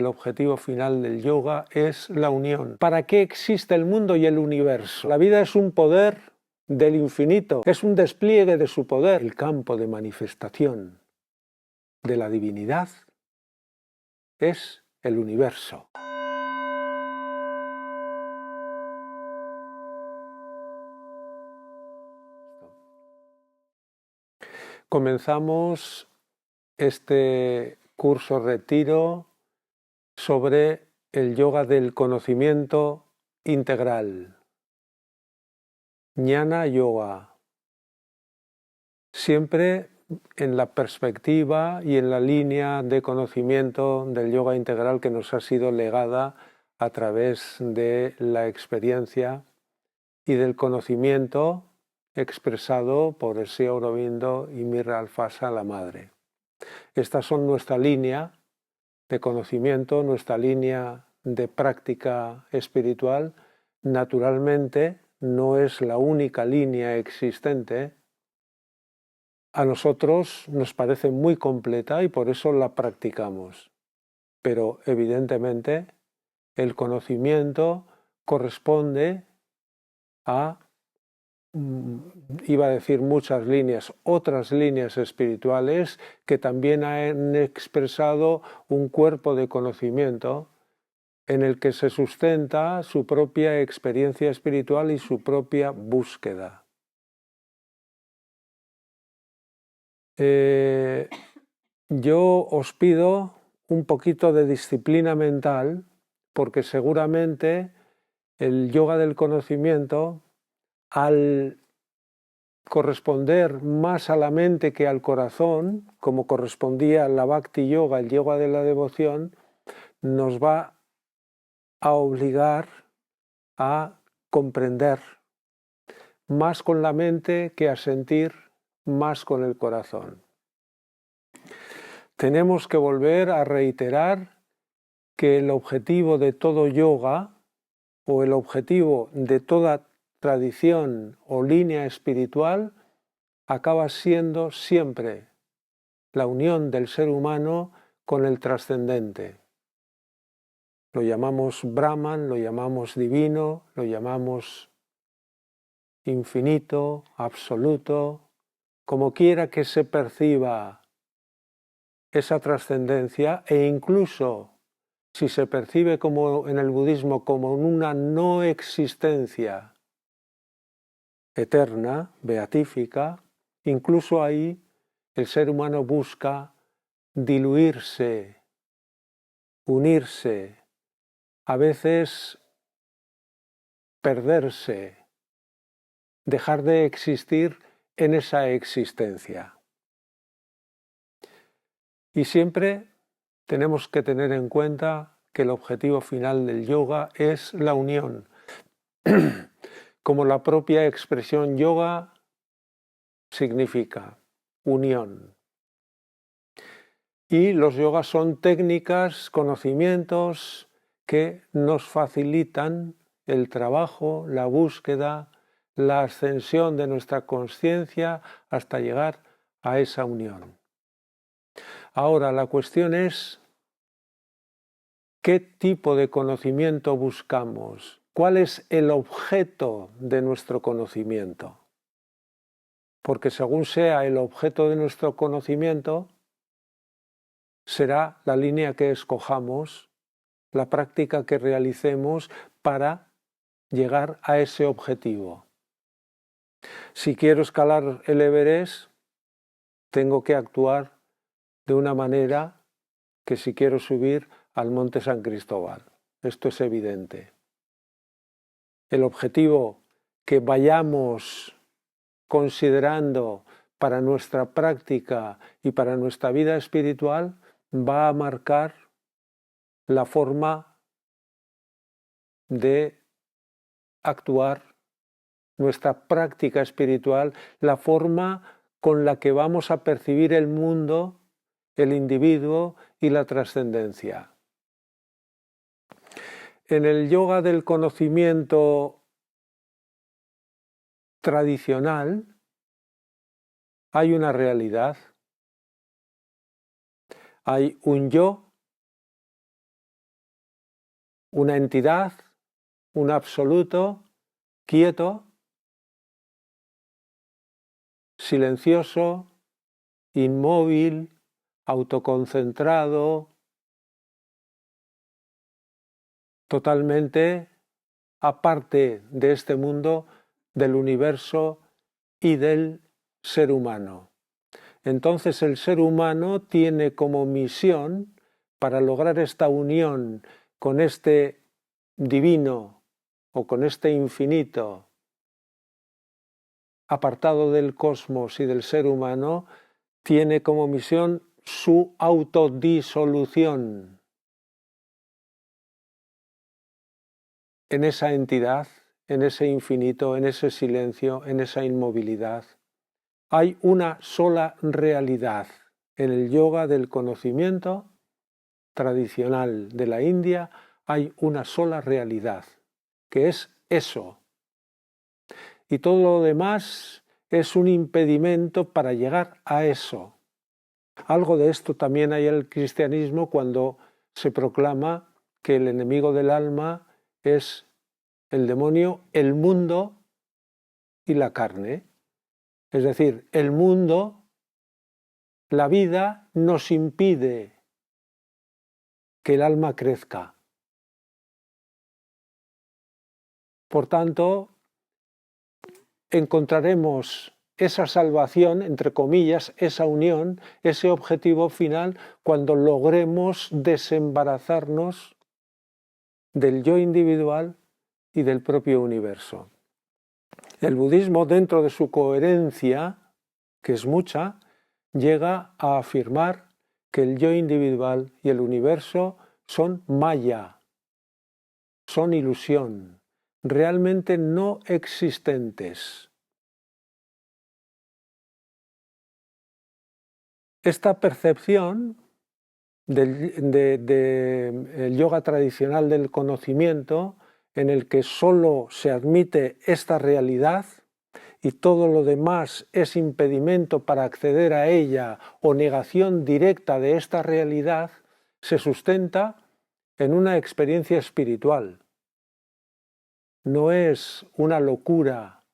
El objetivo final del yoga es la unión. ¿Para qué existe el mundo y el universo? La vida es un poder del infinito, es un despliegue de su poder. El campo de manifestación de la divinidad es el universo. Comenzamos este curso retiro sobre el yoga del conocimiento integral, Jnana Yoga, siempre en la perspectiva y en la línea de conocimiento del yoga integral que nos ha sido legada a través de la experiencia y del conocimiento expresado por el Sri Aurobindo y Mirra Alfasa, la madre. Estas son nuestra línea de conocimiento, nuestra línea de práctica espiritual. Naturalmente no es la única línea existente. A nosotros nos parece muy completa y por eso la practicamos. Pero evidentemente el conocimiento corresponde a, iba a decir muchas líneas, otras líneas espirituales que también han expresado un cuerpo de conocimiento en el que se sustenta su propia experiencia espiritual y su propia búsqueda. Yo os pido un poquito de disciplina mental porque seguramente el yoga del conocimiento, al corresponder más a la mente que al corazón, como correspondía la Bhakti Yoga, el yoga de la devoción, nos va a obligar a comprender más con la mente que a sentir más con el corazón. Tenemos que volver a reiterar que el objetivo de todo yoga o el objetivo de toda tradición o línea espiritual acaba siendo siempre la unión del ser humano con el trascendente. Lo llamamos Brahman, lo llamamos divino, lo llamamos infinito, absoluto, como quiera que se perciba esa trascendencia, e incluso si se percibe como en el budismo como una no existencia eterna, beatífica, incluso ahí el ser humano busca diluirse, unirse, a veces perderse, dejar de existir en esa existencia. Y siempre tenemos que tener en cuenta que el objetivo final del yoga es la unión. Como la propia expresión yoga significa unión. Y los yogas son técnicas, conocimientos que nos facilitan el trabajo, la búsqueda, la ascensión de nuestra conciencia hasta llegar a esa unión. Ahora, la cuestión es ¿qué tipo de conocimiento buscamos? ¿Cuál es el objeto de nuestro conocimiento? Porque según sea el objeto de nuestro conocimiento, será la línea que escojamos, la práctica que realicemos para llegar a ese objetivo. Si quiero escalar el Everest, tengo que actuar de una manera que si quiero subir al Monte San Cristóbal. Esto es evidente. El objetivo que vayamos considerando para nuestra práctica y para nuestra vida espiritual va a marcar la forma de actuar, nuestra práctica espiritual, la forma con la que vamos a percibir el mundo, el individuo y la trascendencia. En el yoga del conocimiento tradicional hay una realidad. Hay un yo una entidad, un absoluto, quieto, silencioso, inmóvil, autoconcentrado, totalmente aparte de este mundo, del universo y del ser humano. Entonces el ser humano tiene como misión, para lograr esta unión con este divino o con este infinito apartado del cosmos y del ser humano, tiene como misión su autodisolución en esa entidad, en ese infinito, en ese silencio, en esa inmovilidad. Hay una sola realidad en el yoga del conocimiento tradicional de la India, hay una sola realidad, que es eso. Y todo lo demás es un impedimento para llegar a eso. Algo de esto también hay en el cristianismo cuando se proclama que el enemigo del alma es el demonio, el mundo y la carne. Es decir, el mundo, la vida, nos impide que el alma crezca. Por tanto, encontraremos esa salvación, entre comillas, esa unión, ese objetivo final, cuando logremos desembarazarnos del yo individual y del propio universo. El budismo, dentro de su coherencia, que es mucha, llega a afirmar que el yo individual y el universo son maya, son ilusión, realmente no existentes. Esta percepción del yoga tradicional del conocimiento, en el que solo se admite esta realidad y todo lo demás es impedimento para acceder a ella o negación directa de esta realidad, se sustenta en una experiencia espiritual. No es una locura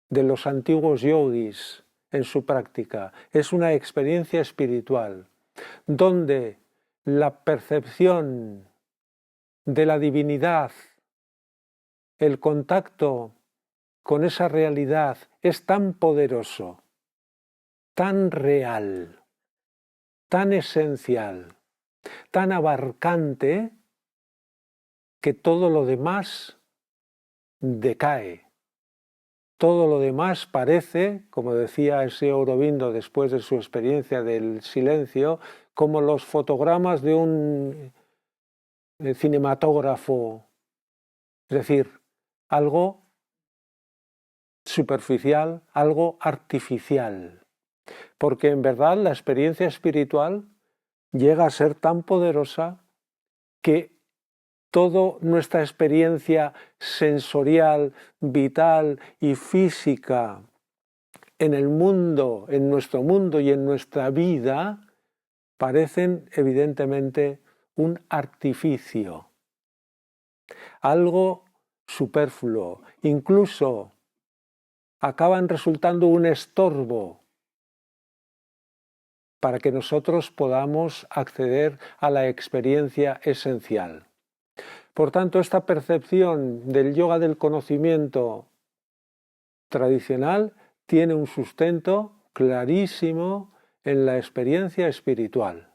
de los antiguos yogis en su práctica, es una experiencia espiritual, donde la percepción de la divinidad, el contacto con esa realidad es tan poderoso, tan real, tan esencial, tan abarcante, que todo lo demás decae. Todo lo demás parece, como decía ese Aurobindo después de su experiencia del silencio, como los fotogramas de un cinematógrafo, es decir, algo superficial, algo artificial. Porque en verdad la experiencia espiritual llega a ser tan poderosa que toda nuestra experiencia sensorial, vital y física en el mundo, en nuestro mundo y en nuestra vida, parecen evidentemente un artificio, algo superfluo, incluso acaban resultando un estorbo para que nosotros podamos acceder a la experiencia esencial. Por tanto, esta percepción del yoga del conocimiento tradicional tiene un sustento clarísimo en la experiencia espiritual.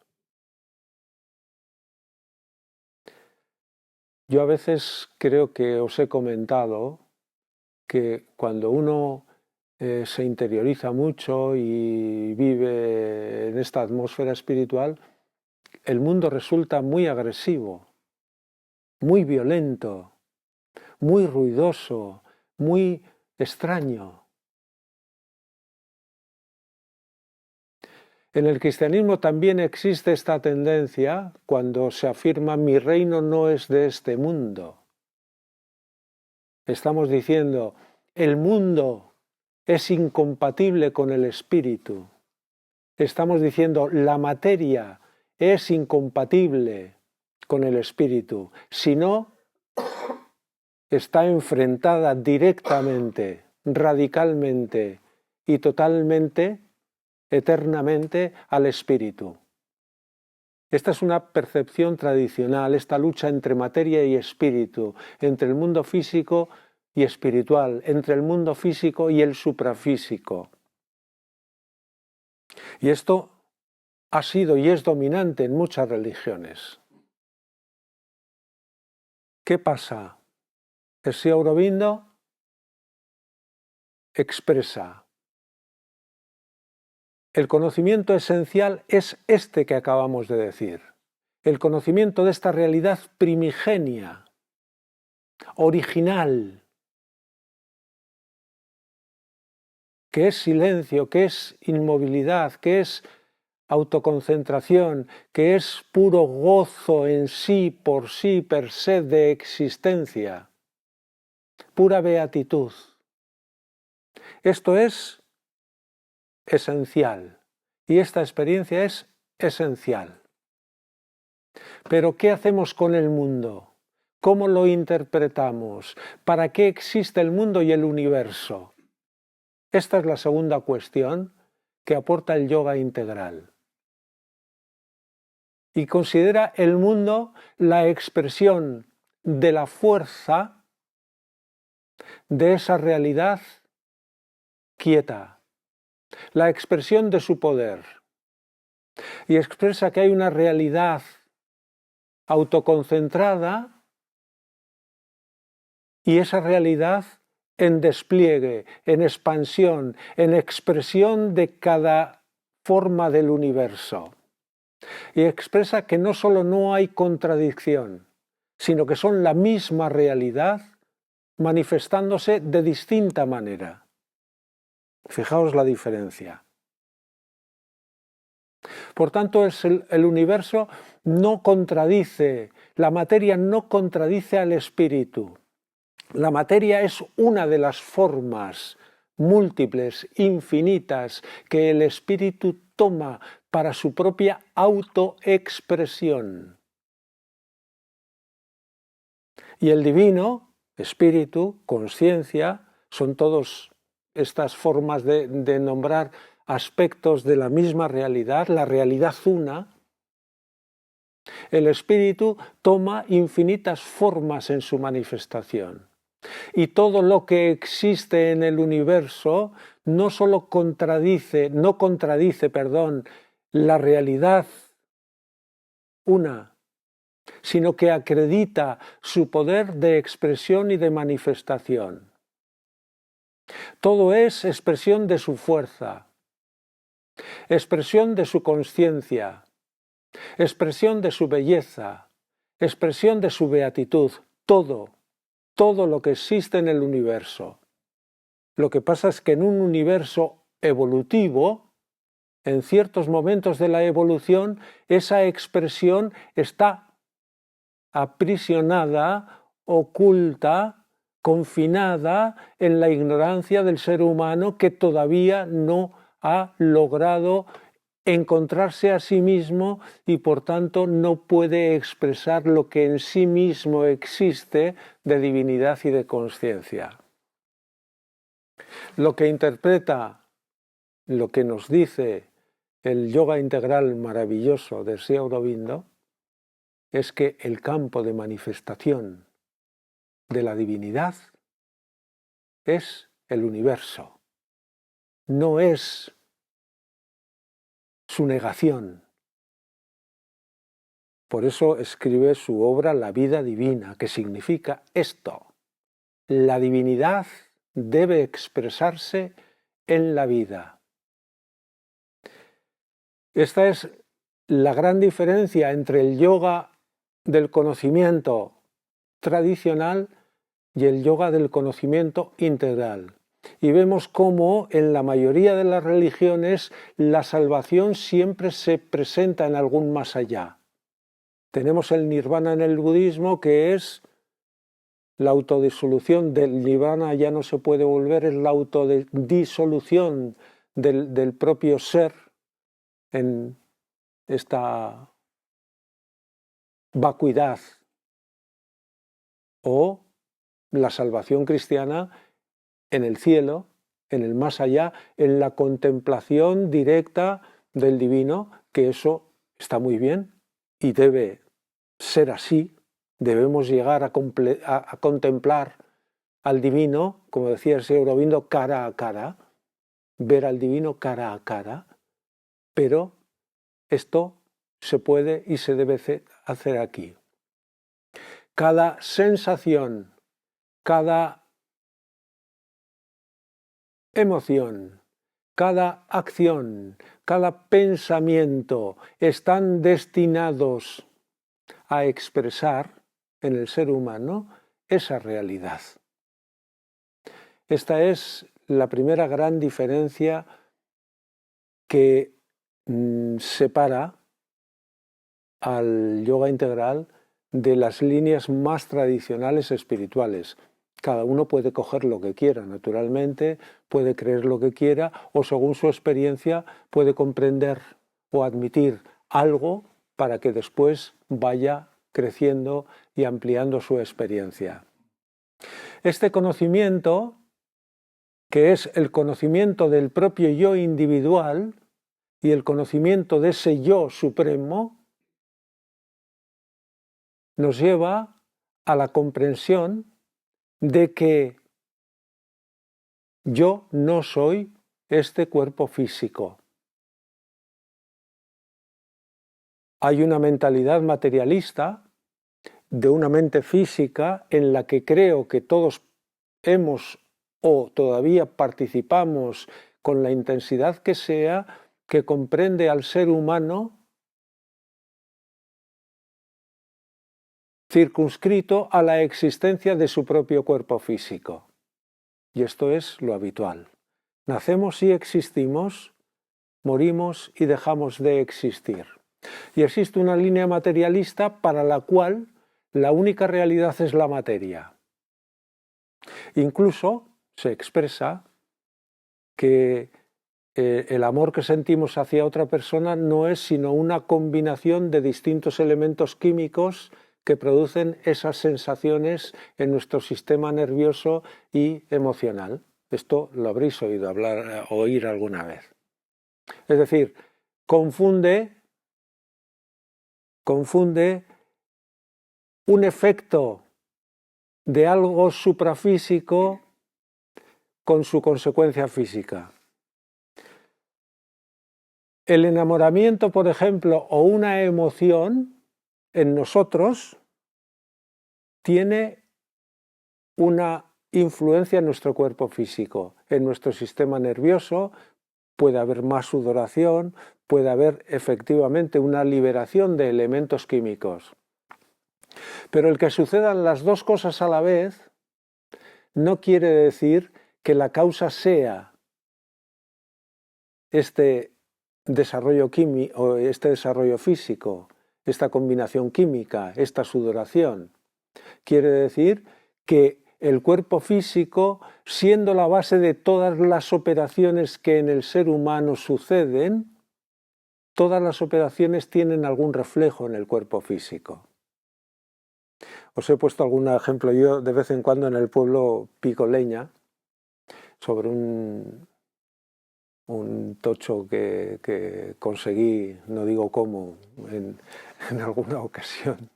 Yo a veces creo que os he comentado que cuando uno se interioriza mucho y vive en esta atmósfera espiritual, el mundo resulta muy agresivo, muy violento, muy ruidoso, muy extraño. En el cristianismo también existe esta tendencia cuando se afirma mi reino no es de este mundo. Estamos diciendo el mundo es incompatible con el espíritu. Estamos diciendo la materia es incompatible con el espíritu. Si no, está enfrentada directamente, radicalmente y totalmente, eternamente al espíritu. Esta es una percepción tradicional, esta lucha entre materia y espíritu, entre el mundo físico y espiritual, entre el mundo físico y el suprafísico. Y esto ha sido y es dominante en muchas religiones. ¿Qué pasa? El Sri Aurobindo expresa: el conocimiento esencial es este que acabamos de decir, el conocimiento de esta realidad primigenia, original, que es silencio, que es inmovilidad, que es autoconcentración, que es puro gozo en sí, por sí, per se de existencia, pura beatitud. Esto es esencial y esta experiencia es esencial. Pero ¿qué hacemos con el mundo? ¿Cómo lo interpretamos? ¿Para qué existe el mundo y el universo? Esta es la segunda cuestión que aporta el yoga integral. Y considera el mundo la expresión de la fuerza de esa realidad quieta, la expresión de su poder. Y expresa que hay una realidad autoconcentrada y esa realidad en despliegue, en expansión, en expresión de cada forma del universo. Y expresa que no solo no hay contradicción, sino que son la misma realidad manifestándose de distinta manera. Fijaos la diferencia. Por tanto, el universo no contradice, la materia no contradice al espíritu. La materia es una de las formas múltiples, infinitas, que el espíritu toma para su propia autoexpresión. Y el divino, espíritu, conciencia, son todas estas formas de nombrar aspectos de la misma realidad, la realidad una. El espíritu toma infinitas formas en su manifestación. Y todo lo que existe en el universo no solo no contradice, la realidad una, sino que acredita su poder de expresión y de manifestación. Todo es expresión de su fuerza, expresión de su consciencia, expresión de su belleza, expresión de su beatitud, todo lo que existe en el universo. Lo que pasa es que en un universo evolutivo, en ciertos momentos de la evolución, esa expresión está aprisionada, oculta, confinada en la ignorancia del ser humano que todavía no ha logrado encontrarse a sí mismo y por tanto no puede expresar lo que en sí mismo existe de divinidad y de conciencia. Lo que interpreta, lo que nos dice el yoga integral maravilloso de Sri Aurobindo es que el campo de manifestación de la divinidad es el universo, no es su negación. Por eso escribe su obra La vida divina, que significa esto. La divinidad debe expresarse en la vida. Esta es la gran diferencia entre el yoga del conocimiento tradicional y el yoga del conocimiento integral. Y vemos cómo en la mayoría de las religiones la salvación siempre se presenta en algún más allá. Tenemos el nirvana en el budismo, que es la autodisolución del nirvana, ya no se puede volver, es la autodisolución del propio ser en esta vacuidad o la salvación cristiana en el cielo, en el más allá, en la contemplación directa del divino, que eso está muy bien y debe ser así. Debemos llegar a contemplar al divino, como decía el señor Aurobindo, cara a cara, ver al divino cara a cara, pero esto se puede y se debe hacer aquí. Cada sensación, cada emoción, cada acción, cada pensamiento están destinados a expresar en el ser humano esa realidad. Esta es la primera gran diferencia que separa al yoga integral de las líneas más tradicionales espirituales. Cada uno puede coger lo que quiera, naturalmente, puede creer lo que quiera o según su experiencia puede comprender o admitir algo para que después vaya creciendo y ampliando su experiencia. Este conocimiento, que es el conocimiento del propio yo individual y el conocimiento de ese yo supremo, nos lleva a la comprensión de que yo no soy este cuerpo físico. Hay una mentalidad materialista de una mente física en la que creo que todos hemos o todavía participamos con la intensidad que sea, que comprende al ser humano circunscrito a la existencia de su propio cuerpo físico. Y esto es lo habitual. Nacemos y existimos, morimos y dejamos de existir. Y existe una línea materialista para la cual la única realidad es la materia. Incluso se expresa que el amor que sentimos hacia otra persona no es sino una combinación de distintos elementos químicos que producen esas sensaciones en nuestro sistema nervioso y emocional. Esto lo habréis oído oír alguna vez. Es decir, confunde un efecto de algo suprafísico con su consecuencia física. El enamoramiento, por ejemplo, o una emoción en nosotros tiene una influencia en nuestro cuerpo físico, en nuestro sistema nervioso. Puede haber más sudoración, puede haber efectivamente una liberación de elementos químicos. Pero el que sucedan las dos cosas a la vez no quiere decir que la causa sea este desarrollo químico o este desarrollo físico, esta combinación química, esta sudoración. Quiere decir que el cuerpo físico, siendo la base de todas las operaciones que en el ser humano suceden, todas las operaciones tienen algún reflejo en el cuerpo físico. Os he puesto algún ejemplo. Yo de vez en cuando en el pueblo pico leña sobre un tocho que conseguí, no digo cómo, en alguna ocasión.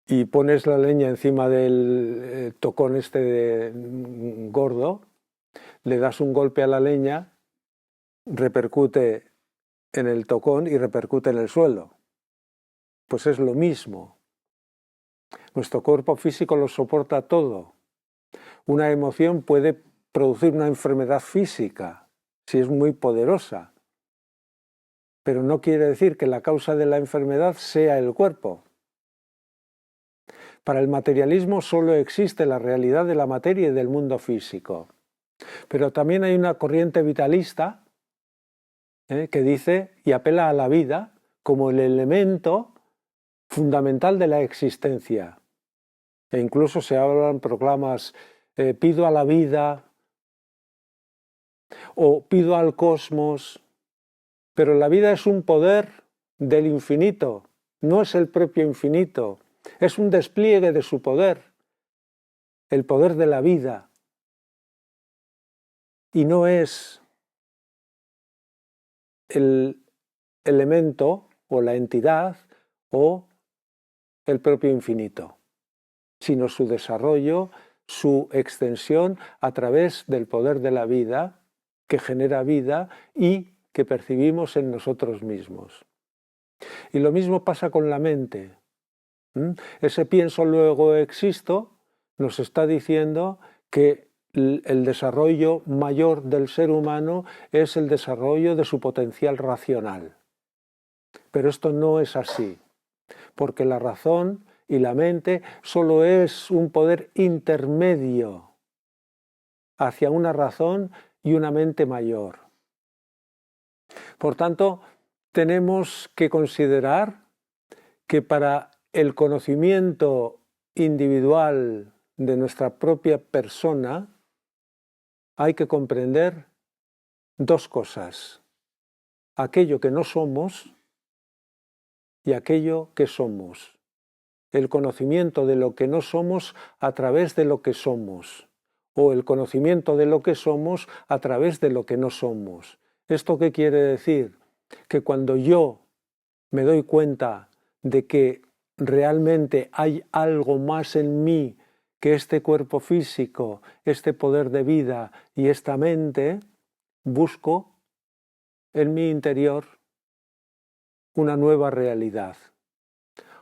Y pones la leña encima del tocón gordo, le das un golpe a la leña, repercute en el tocón y repercute en el suelo. Pues es lo mismo. Nuestro cuerpo físico lo soporta todo. Una emoción puede producir una enfermedad física, si es muy poderosa, pero no quiere decir que la causa de la enfermedad sea el cuerpo. Para el materialismo solo existe la realidad de la materia y del mundo físico. Pero también hay una corriente vitalista que dice y apela a la vida como el elemento fundamental de la existencia. E incluso se hablan proclamas, pido a la vida o pido al cosmos, pero la vida es un poder del infinito, no es el propio infinito, es un despliegue de su poder, el poder de la vida, y no es el elemento o la entidad o el propio infinito, sino su desarrollo, su extensión a través del poder de la vida que genera vida y que percibimos en nosotros mismos. Y lo mismo pasa con la mente. Ese pienso luego existo nos está diciendo que el desarrollo mayor del ser humano es el desarrollo de su potencial racional. Pero esto no es así, porque la razón y la mente solo es un poder intermedio hacia una razón y una mente mayor. Por tanto, tenemos que considerar que para el conocimiento individual de nuestra propia persona hay que comprender dos cosas: aquello que no somos y aquello que somos. El conocimiento de lo que no somos a través de lo que somos, o el conocimiento de lo que somos a través de lo que no somos. ¿Esto qué quiere decir? Que cuando yo me doy cuenta de que realmente hay algo más en mí que este cuerpo físico, este poder de vida y esta mente, busco en mi interior una nueva realidad.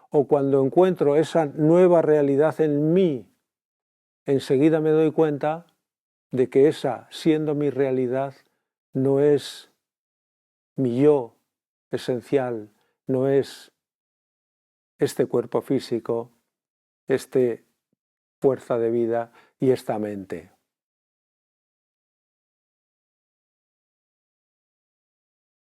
O cuando encuentro esa nueva realidad en mí, enseguida me doy cuenta de que esa, siendo mi realidad, no es mi yo esencial, no es este cuerpo físico, esta fuerza de vida y esta mente.